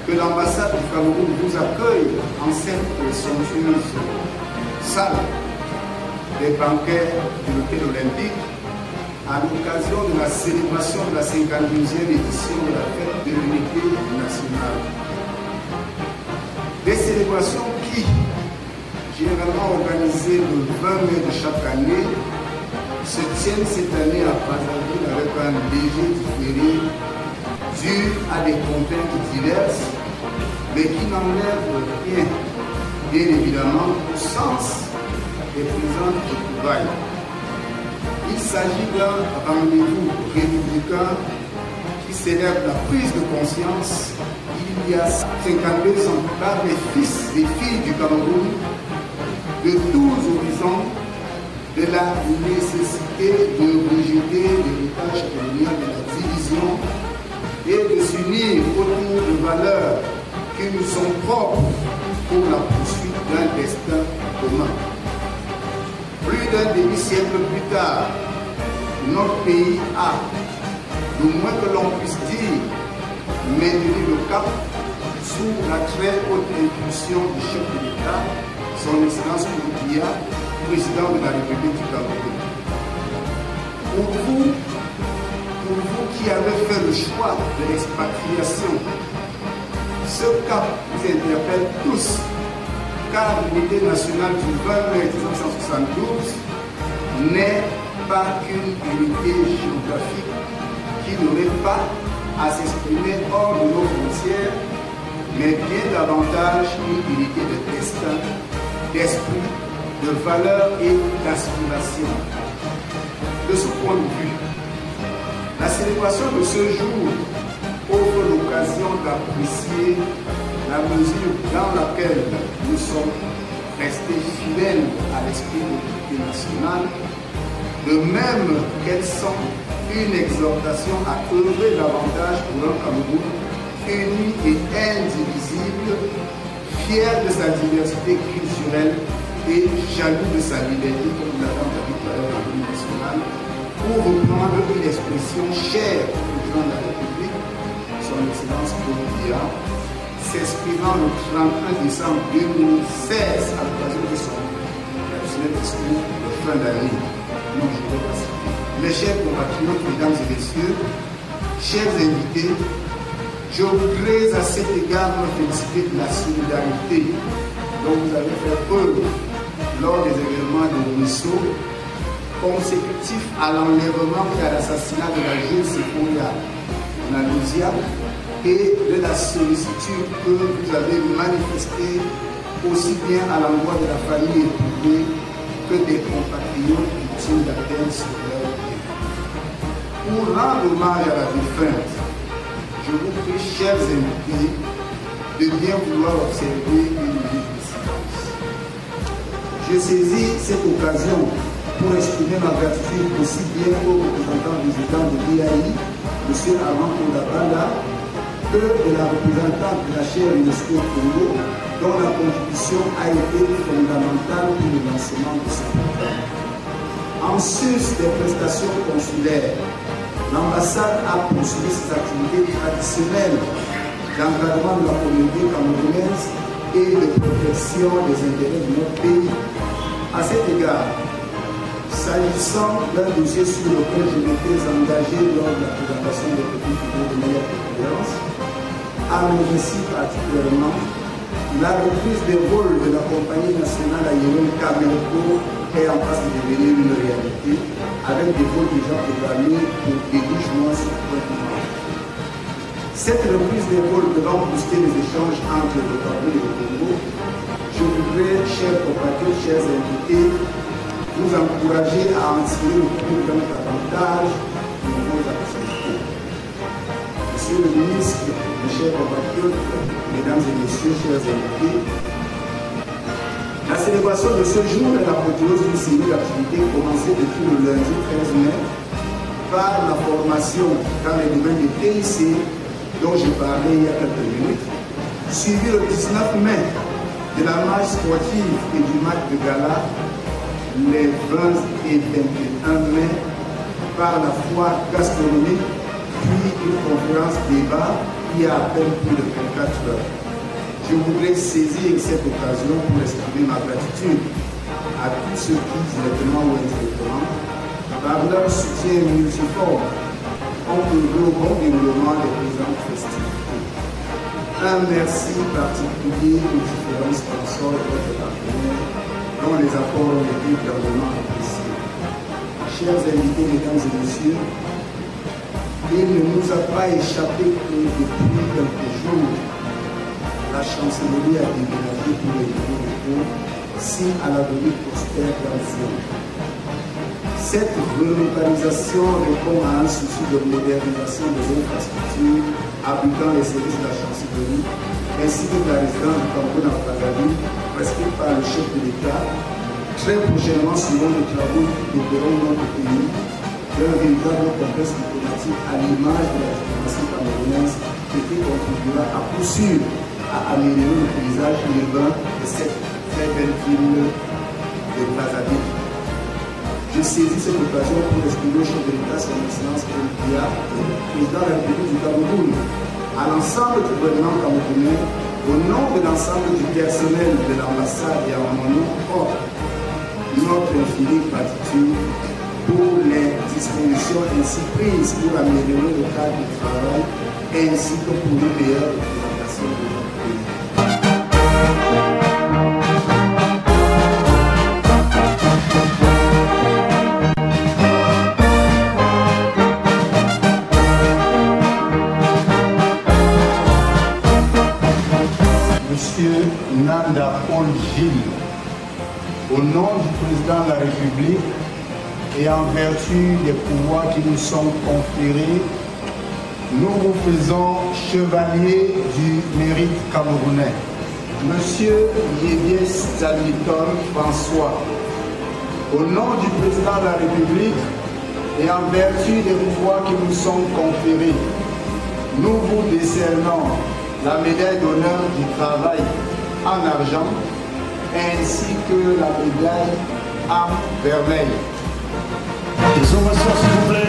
Que l'ambassade du Cameroun vous accueille en cette somptueuse salle des banquets de l'hôtel olympique à l'occasion de la célébration de la 52e édition de la fête de l'unité nationale. Des célébrations qui, généralement organisées le 20 mai de chaque année, se tiennent cette année à Brazzaville avec un léger différé dû à des contraintes diverses, mais qui n'enlèvent rien, bien évidemment, au sens des présents qui travaillent. Il s'agit d'un rendez-vous républicain qui célèbre la prise de conscience il y a 52 ans par les fils et filles du Cameroun de tous horizons de la nécessité de rejeter l'héritage colonial de la division et de s'unir autour de valeurs qui nous sont propres pour la poursuite d'un destin commun. Plus d'un demi-siècle plus tard, notre pays a, le moins que l'on puisse dire, maintenu le cap sous la très haute impulsion du chef de l'État, son Excellence Kouroudia, président de la République du Cameroun. Pour vous qui avez fait le choix de l'expatriation, ce cap vous interpelle tous, car l'unité nationale du 20 mai 1972 n'est pas qu'une unité géographique qui n'aurait pas à s'exprimer hors de nos frontières, mais bien davantage une unité de destin, d'esprit, de valeurs et d'aspiration. De ce point de vue, la célébration de ce jour offre l'occasion d'apprécier la mesure dans laquelle nous sommes restés fidèles à l'esprit de l'unité nationale, de même qu'elles sont une exhortation à œuvrer davantage pour un Cameroun uni et indivisible, fier de sa diversité culturelle et jaloux de sa liberté, comme nous l'avons dit tout à l'heure dans l'Union nationale, pour reprendre une expression chère au président de la République, son Excellence Kouroudia, s'exprimant le 31 décembre 2016 à l'occasion de son traditionnel discours de fin d'année. Non, je ne vais pas citer. Mes chers compatriotes, mesdames et messieurs, chers invités, je voudrais à cet égard me féliciter de la solidarité dont vous avez fait preuve lors des événements de Rousseau, consécutifs à l'enlèvement et à l'assassinat de la jeune Sequoia Naluzia, et de la sollicitude que vous avez manifestée aussi bien à l'endroit de la famille éprouvée que des compatriotes victimes d'atteintes sur leur vie. Pour rendre hommage à la défunte, je vous prie, chers invités, de bien vouloir observer une minute de silence. Je saisis cette occasion pour exprimer ma gratitude aussi bien aux représentants visitants de l'IAI, M. Armand Kondabala, que de la représentante de la chaire UNESCO Congo, dont la contribution a été fondamentale pour le lancement de ce programme. En sus des prestations consulaires, l'ambassade a poursuivi ses activités traditionnelles d'encadrement de la communauté camerounaise et de protection des intérêts de notre pays. À cet égard, s'agissant d'un dossier sur lequel je m'étais engagé lors de la présentation des petits vidéos de meilleure conférence, apprécie particulièrement la reprise des rôles de la compagnie nationale aérienne Camelco est en passe de devenir une réalité avec des vols déjà programmés pour début juin sur Pointe-Noire. Cette reprise des vols devant booster les échanges entre le Cameroun et le Congo, je voudrais, chers compatriotes, chers invités, vous encourager à en tirer le plus grand avantage de nos activités. Monsieur le ministre, mes chers compatriotes, mesdames et messieurs, chers invités, célébration de ce jour est l'apothéose d'une série d'activités commencée depuis le lundi 13 mai par la formation dans les domaines de TIC dont j'ai parlé il y a quelques minutes, suivi le 19 mai de la marche sportive et du match de gala les 20 et 21 mai par la foire gastronomique, puis une conférence débat il y a à peine plus de 24 heures. Je voudrais saisir cette occasion pour exprimer ma gratitude à tous ceux qui, directement ou indirectement, par leur soutien multiforme, ont œuvré au bon déroulement des présentes festivités. Un merci particulier aux différents sponsors et autres partenaires dont les apports ont été grandement appréciés. Chers invités, mesdames et messieurs, il ne nous a pas échappé que depuis quelques jours, la chancellerie a déménagé pour les nouveaux locaux, signe à la venue prospère d'ancien. Cette relocalisation répond à un souci de modernisation des infrastructures abritant les services de la chancellerie, ainsi que de la résidence du Cameroun en Brazzaville, prescrite par le chef de l'État. Très prochainement seront les travaux qui doteront notre pays d'un véritable complexe diplomatique à l'image de la diplomatie camerounaise qui contribuera à poursuivre à améliorer le paysage urbain de cette très belle ville de Brazzaville. Je saisis cette occasion pour exprimer au chef de l'État, son Excellence Paul-Biya, président de la République du Cameroun, à l'ensemble du gouvernement camerounais, au nom de l'ensemble du personnel de l'ambassade et en mon nom propre, notre infinie gratitude pour les dispositions ainsi prises pour améliorer le cadre de travail ainsi que pour une meilleure représentation de notre pays. Monsieur Nanda Paul Gilles, au nom du président de la République et en vertu des pouvoirs qui nous sont conférés, nous vous faisons chevalier du mérite camerounais. Monsieur Yéviès Zaliton François, au nom du président de la République et en vertu des pouvoirs qui nous sont conférés, nous vous décernons la médaille d'honneur du travail en argent ainsi que la médaille en vermeil. Les ovations, s'il vous plaît.